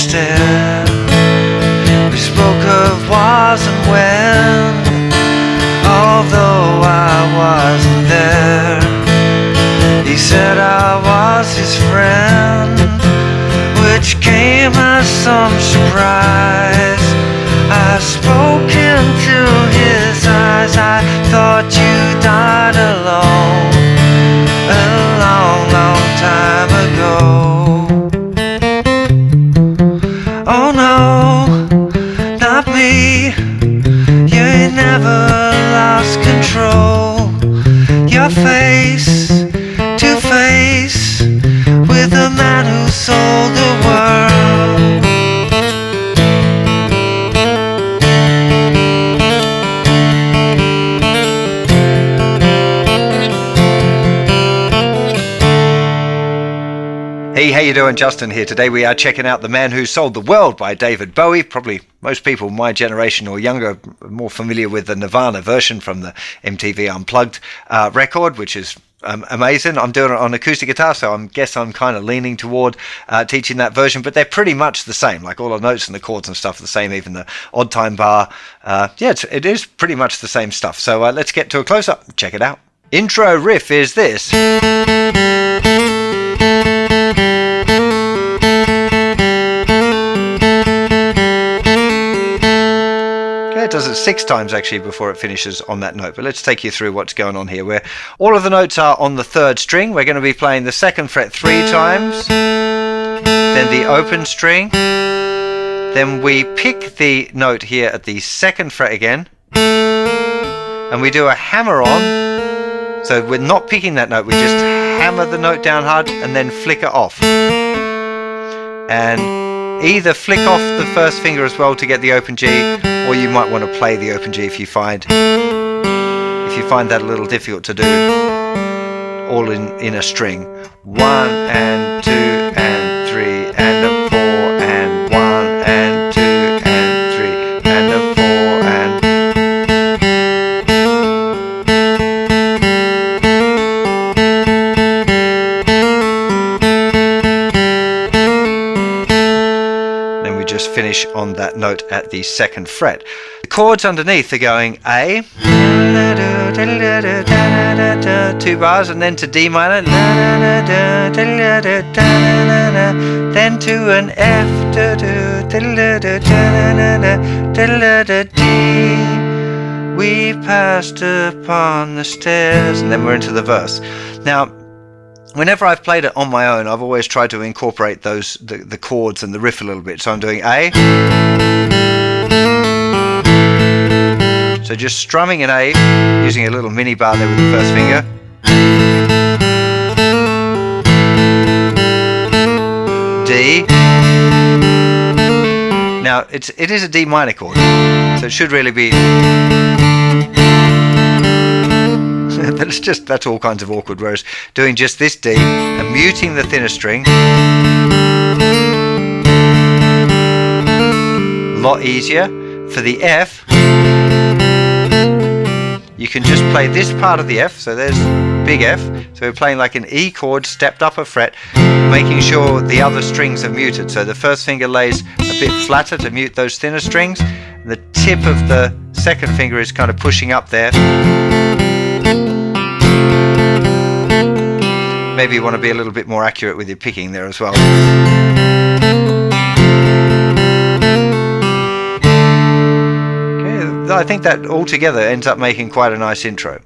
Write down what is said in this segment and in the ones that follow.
stair. We spoke of was and when, although I wasn't there. He said I was his friend, which came as some surprise. I spoke into his eyes. I thought you died alone a long, long time ago. Oh no, not me. You never lost control. Your face to face with the man who sold the world. Hey, how you doing? Justin here. Today we are checking out The Man Who Sold the World by David Bowie. Probably most people my generation or younger are more familiar with the Nirvana version from the MTV Unplugged record, which is amazing. I'm doing it on acoustic guitar, so I guess I'm kind of leaning toward teaching that version, but they're pretty much the same. Like all the notes and the chords and stuff are the same, even the odd time bar. Yeah, it is pretty much the same stuff. So let's get to a close-up. Check it out. Intro riff is this. It does it 6 times actually before it finishes on that note, but let's take you through what's going on here, where all of the notes are on the 3rd string. We're going to be playing the 2nd fret 3 times, then the open string, then we pick the note here at the 2nd fret again, and we do a hammer on. So we're not picking that note, we just hammer the note down hard and then flick it off, and either flick off the 1st finger as well to get the open G, or you might want to play the open G if you find that a little difficult to do all in a string. 1 and 2 and 3 and a 4 and 1 and 2 and 3 and a 4 and. Then we just finish on that note at the 2nd fret. The chords underneath are going A, 2 bars, and then to D minor, then to an F, D. We passed upon the stairs, and then we're into the verse. Now, whenever I've played it on my own, I've always tried to incorporate the chords and the riff a little bit. So I'm doing A. So just strumming an A, using a little mini bar there with the 1st finger. D. Now it is a D minor chord, so it should really be. But that's all kinds of awkward. Whereas doing just this D and muting the thinner string, a lot easier. For the F, you can just play this part of the F, so there's big F, so we're playing like an E chord stepped up a fret, making sure the other strings are muted, so the 1st finger lays a bit flatter to mute those thinner strings, and the tip of the 2nd finger is kind of pushing up there. Maybe you want to be a little bit more accurate with your picking there as well. I think that altogether ends up making quite a nice intro.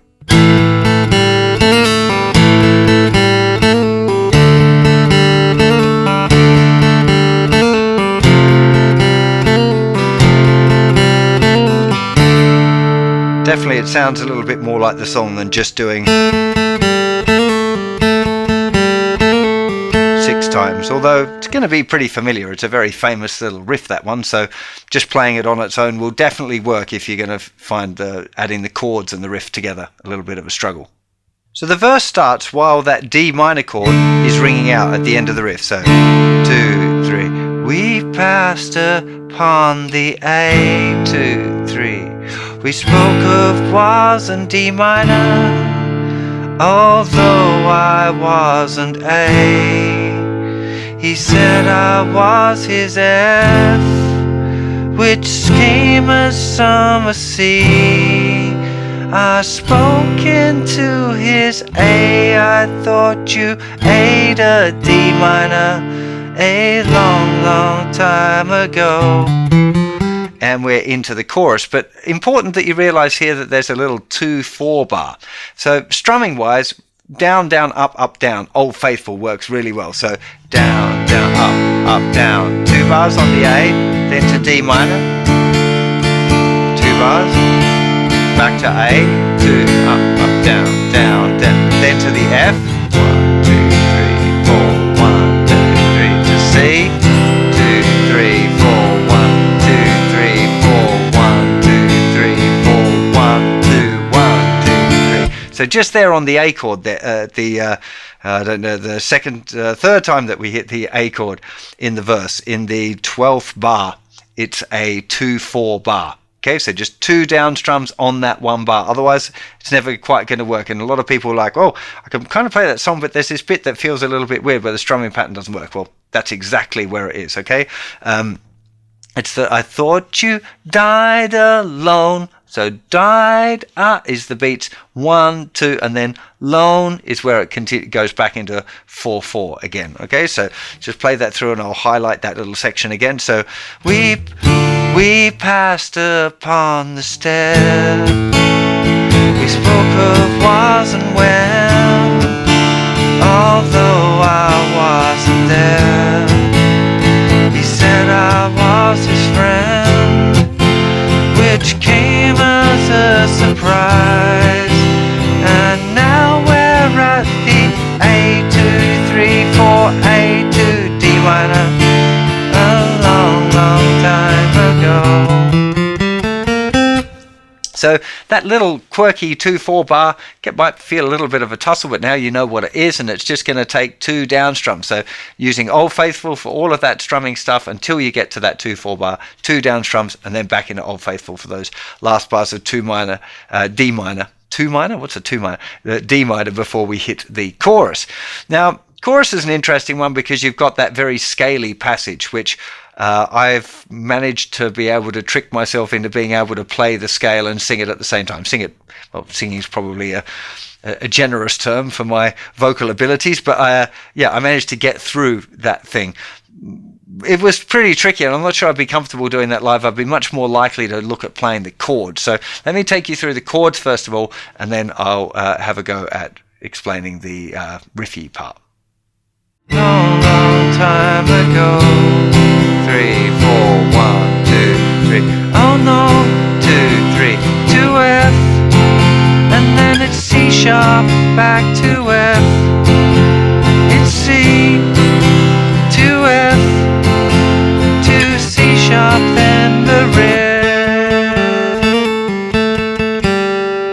Definitely it sounds a little bit more like the song than just doing 6 times, although it's going to be pretty familiar. It's a very famous little riff, that one, so just playing it on its own will definitely work if you're going to find adding the chords and the riff together a little bit of a struggle. So the verse starts while that D minor chord is ringing out at the end of the riff, so 2, 3. We passed upon the A, 2, 3. We spoke of was and D minor, although I wasn't A. He said I was his F, which came as summer sea. I spoke into his A. I thought you ate a D minor a long, long time ago. And we're into the chorus, but important that you realize here that there's a little 2/4 bar. So strumming wise, down, down, up, up, down. Old Faithful works really well. So down, down, up, down. 2 bars on the A, then to D minor. 2 bars, back to A, to up, down, down, down. Then to the F. 1, 2, 3, 4. 1, 2, 3 to C. 2, 3, 4. 1, 2, 3, 4. 1, 2, 3, 4. 1, 2, 1, 2, 3. So just there on the A chord, there, I don't know, the third time that we hit the A chord in the verse, in the 12th bar, it's a 2/4 bar. Okay, so just 2 down strums on that 1 bar. Otherwise, it's never quite going to work. And a lot of people are like, oh, I can kind of play that song, but there's this bit that feels a little bit weird where the strumming pattern doesn't work. Well, that's exactly where it is, okay? It's the I thought you died alone. So died is the beats 1, 2, and then lone is where it goes back into 4/4 again. Okay, so just play that through and I'll highlight that little section again. So we passed upon the stair. We spoke of was and when, although I wasn't there. He said I was his friend, which came as a surprise. And now we're at the A2, 3, 4, A2, D minor, a long, long time ago. So that little quirky 2/4 bar might feel a little bit of a tussle, but now you know what it is, and it's just going to take 2 down strums. So using Old Faithful for all of that strumming stuff until you get to that 2/4 bar, 2 down strums, and then back into Old Faithful for those last bars of D minor. 2 minor? What's a 2 minor? D minor before we hit the chorus. Now, chorus is an interesting one because you've got that very scaly passage, which I've managed to be able to trick myself into being able to play the scale and sing it at the same time. Singing is probably a generous term for my vocal abilities, but I managed to get through that thing. It was pretty tricky, and I'm not sure I'd be comfortable doing that live. I'd be much more likely to look at playing the chords. So let me take you through the chords first of all, and then I'll have a go at explaining the riffy part. Long, long time ago, 3, 4, 1, 2, 3. Oh no, 2, 3, 2 F, and then it's C sharp, back to F. It's C, 2 F, 2 C sharp, then the riff.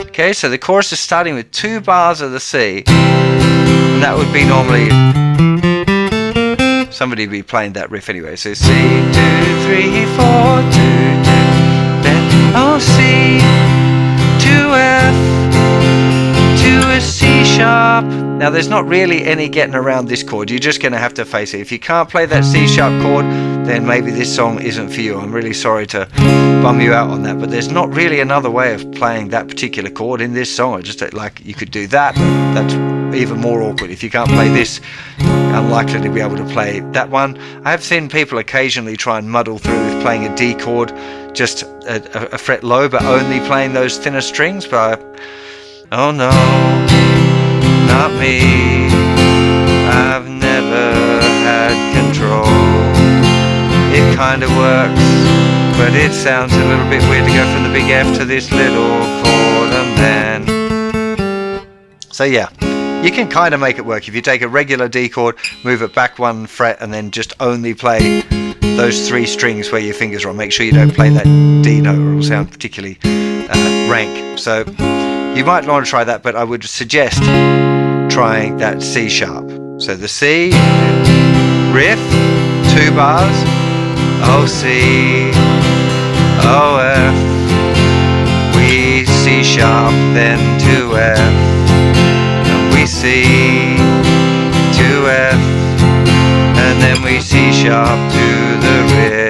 Okay, so the chorus is starting with 2 bars of the C, and that would be normally. Somebody would be playing that riff anyway. So C, 2, 3, 4, 2, 2, then oh C, 2 F, 2 is C sharp. Now there's not really any getting around this chord. You're just going to have to face it. If you can't play that C sharp chord, then maybe this song isn't for you. I'm really sorry to bum you out on that, but there's not really another way of playing that particular chord in this song. I just like you could do that, but that's even more awkward. If you can't play this, unlikely to be able to play that one. I have seen people occasionally try and muddle through with playing a D chord, just a fret low, but only playing those thinner strings. But oh no, not me. I've never had control. It kind of works, but it sounds a little bit weird to go from the big F to this little chord and then. So yeah. You can kind of make it work. If you take a regular D chord, move it back 1 fret, and then just only play those 3 strings where your fingers are on. Make sure you don't play that D note or it'll sound particularly rank. So you might want to try that, but I would suggest trying that C sharp. So the C, riff, 2 bars, O C, O F, we C sharp, then 2 F. We C, 2 F, and then we we C sharp to the riff.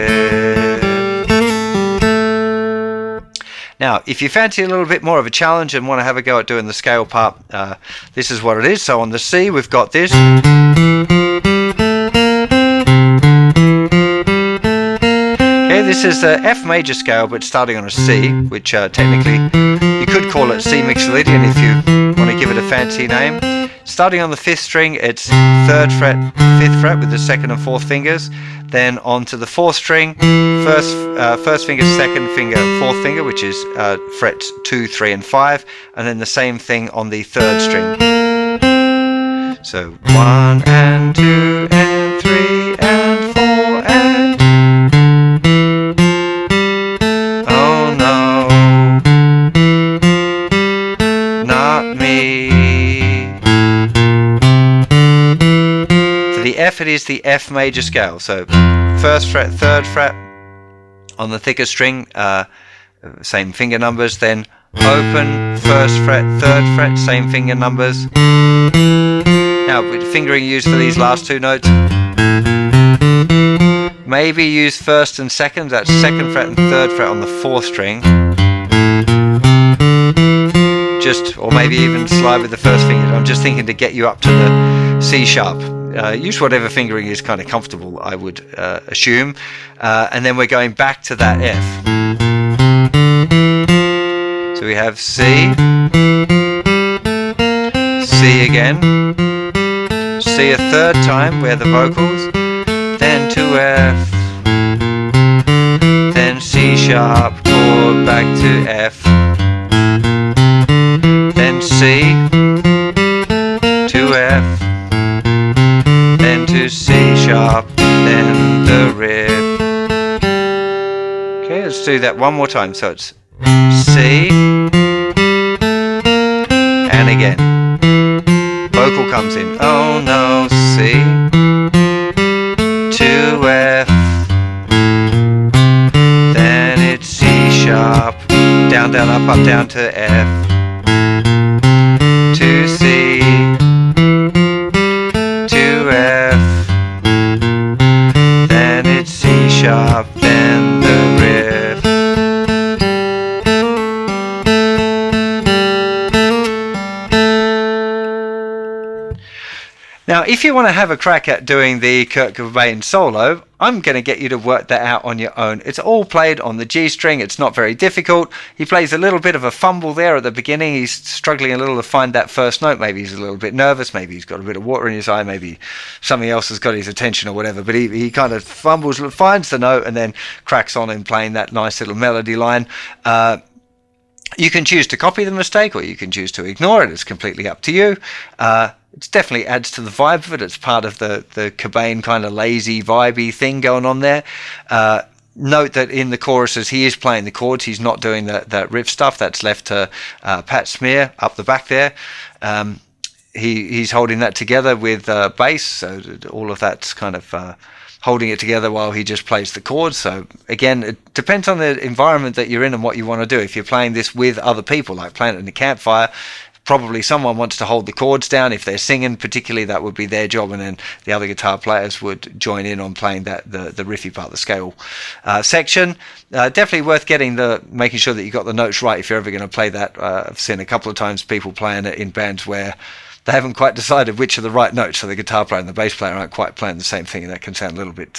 Now, if you fancy a little bit more of a challenge and want to have a go at doing the scale part, this is what it is. So on the C, we've got this. Okay, this is the F major scale, but starting on a C, which technically you could call it C Mixolydian if you want to give it a fancy name. Starting on the 5th string, it's 3rd fret, 5th fret with the 2nd and 4th fingers. Then on to the 4th string, first finger, 2nd finger, 4th finger, which is frets 2, 3 and 5. And then the same thing on the 3rd string. So 1 and 2 and 3 and 4 and... Oh no, not me. For the F, it is the F major scale. So 1st fret, 3rd fret on the thicker string, same finger numbers. Then open, 1st fret, 3rd fret, same finger numbers. Now, with fingering used for these last two notes, maybe use 1st and 2nd. That's 2nd fret and 3rd fret on the 4th string. Or maybe even slide with the 1st finger. I'm just thinking to get you up to the C sharp. Use whatever fingering is kind of comfortable, I would assume. And then we're going back to that F. So we have C, C again, C a 3rd time where the vocals, then to F, then C sharp, chord, back to F, then C, to F, then to C sharp, then the riff. Okay, let's do that one more time. So it's C, and again. Vocal comes in. Oh no, C, to F, then it's C sharp, down, down, up, up, down to F, to C, to F, then it's C sharp, then the riff. Now, if you want to have a crack at doing the Kurt Cobain solo, I'm going to get you to work that out on your own. It's all played on the G string. It's not very difficult. He plays a little bit of a fumble there at the beginning. He's struggling a little to find that first note. Maybe he's a little bit nervous. Maybe he's got a bit of water in his eye. Maybe something else has got his attention or whatever. But he kind of fumbles, finds the note, and then cracks on in playing that nice little melody line. You can choose to copy the mistake, or you can choose to ignore it. It's completely up to you. It definitely adds to the vibe of it. It's part of the Cobain kind of lazy, vibey thing going on there. Note that in the choruses he is playing the chords. He's not doing that riff stuff. That's left to Pat Smear up the back there. He's holding that together with bass, so all of that's kind of holding it together while he just plays the chords. So again, it depends on the environment that you're in and what you want to do. If you're playing this with other people, like playing it in a campfire, probably someone wants to hold the chords down. If they're singing particularly, that would be their job, and then the other guitar players would join in on playing the riffy part, the scale section. Definitely worth making sure that you got the notes right if you're ever going to play that. I've seen a couple of times people playing it in bands where they haven't quite decided which are the right notes, so the guitar player and the bass player aren't quite playing the same thing, and that can sound a little bit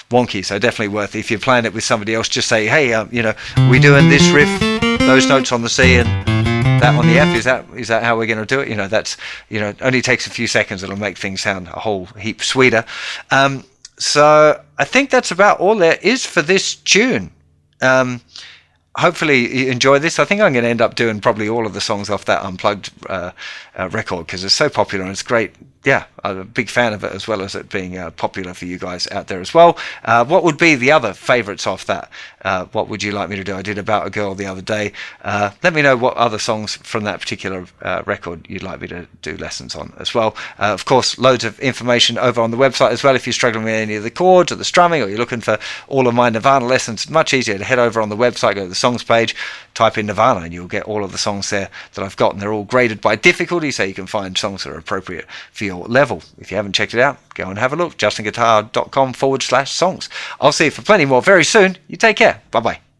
wonky. So definitely worth, if you're playing it with somebody else, just say, hey, we're doing this riff, those notes on the C and that on the F. Is that how we're going to do it? That's it only takes a few seconds. It'll make things sound a whole heap sweeter. So I think that's about all there is for this tune. Hopefully you enjoy this. I think I'm going to end up doing probably all of the songs off that Unplugged record, because it's so popular and it's great. Yeah, I'm a big fan of it, as well as it being popular for you guys out there as well. What would be the other favourites off that? What would you like me to do? I did About a Girl the other day. Let me know what other songs from that particular record you'd like me to do lessons on as well. Of course, loads of information over on the website as well. If you're struggling with any of the chords or the strumming, or you're looking for all of my Nirvana lessons, much easier to head over on the website, go to the songs page, type in Nirvana, and you'll get all of the songs there that I've got, and they're all graded by difficulty, so you can find songs that are appropriate for your real level. If you haven't checked it out, go and have a look. JustinGuitar.com/songs. I'll see you for plenty more very soon. You take care. Bye bye.